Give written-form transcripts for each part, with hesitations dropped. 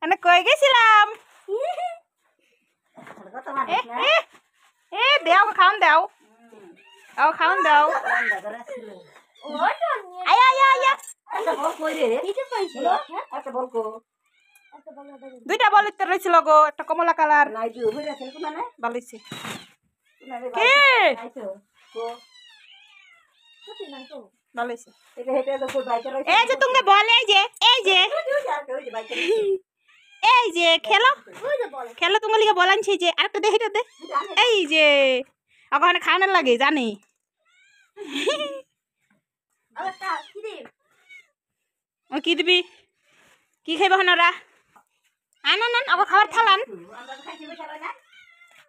মানে কই গেছিলাম দেও খাওন দাও খাওন দাও দুইটা বল ইত্যার রয়েছিল গো একটা কমলা কালার বালিছে বালিছে এই যে তুমি বল এই যে খেলো খেলো তোমার লিগে বল আনছি যে আরেকটা দে হেটা দে এই যে ওখানে খাওয়ানোর লাগে জানি ও কি দিবি কি খাইব ওরা আন আন আবার খাবার থালান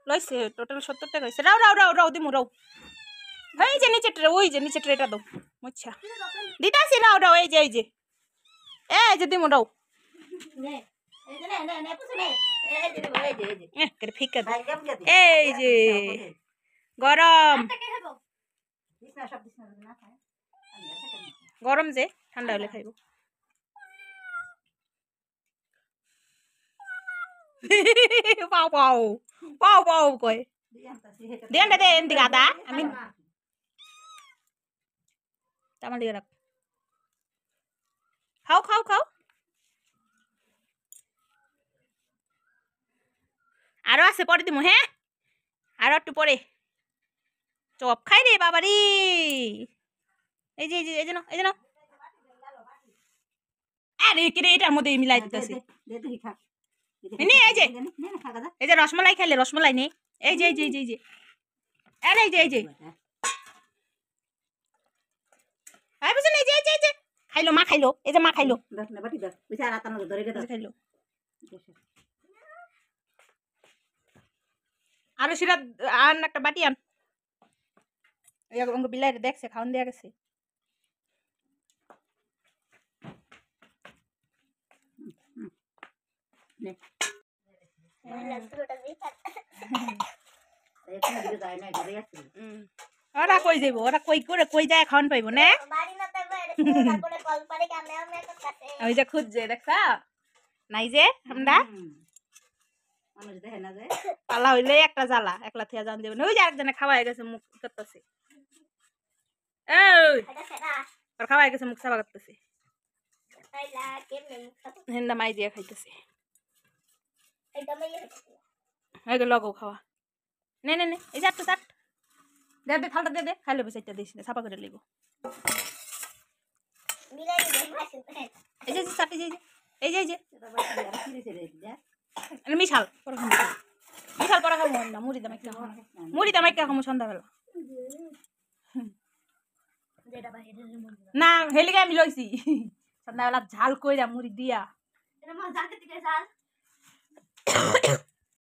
লইছে টোটাল 70 টাকা হইছে রাও রাও রাও রাও দিমু রাও এই যে নিচে ট্রে ওই যে নিচে ট্রেটা দাও আচ্ছা দিতাছি রাও রাও এই যে দিমু রাও এই যে গরম গরম যে ঠান্ডা হলে খাইব পাও পাও পাও পাও কয় দেন দে এন্দি গাদা আমি তামাল দিয়ে রাখ খাও খাও খাও আরো আছে পরে দিমু হ্যাঁ আরো একটু পরে চপ খাই রে বাবারি এই যে আরে কি রে এটার মধ্যে মিলাই দিতেছি এই যে রসমালাই খাইলে রসমালাই নেই এই যে আরে এই যে আই বুঝছেন এই যে খাইলো মা খাইলো এই যে মা খাইলো খাইলো আরো সেটা আন একটা বাটি আন বিলাই দেখছে খাওয়ান দেয়া গেছে ওরা কই যাইব ওরা কই করে কই যায় খাওয়ান পাইব না ওই যে খুঁজছে দেখছা নাই যে আমরা পালা হইলে একটা জ্বালা একলা থেকে জান দেবে ওই যে আরেকজনে খাওয়াই গেছে মুখ করতেছে ওর খাওয়াই গেছে মুখ সাবা করতেছে হেন্দা মাই দিয়া খাইতেছে লগো খাওয়া নে এই যে চাট দে থালটা দে খাই লবে চারটা দিস না সাফা করে লইব এই যে চাট এই যে মিশাল পড়া খাবো না মুড়ি দামাই খাবো সন্ধ্যাবেলা না হেলিকে আমি লইছি সন্ধ্যাবেলা ঝাল কইরা মুড়ি দিয়া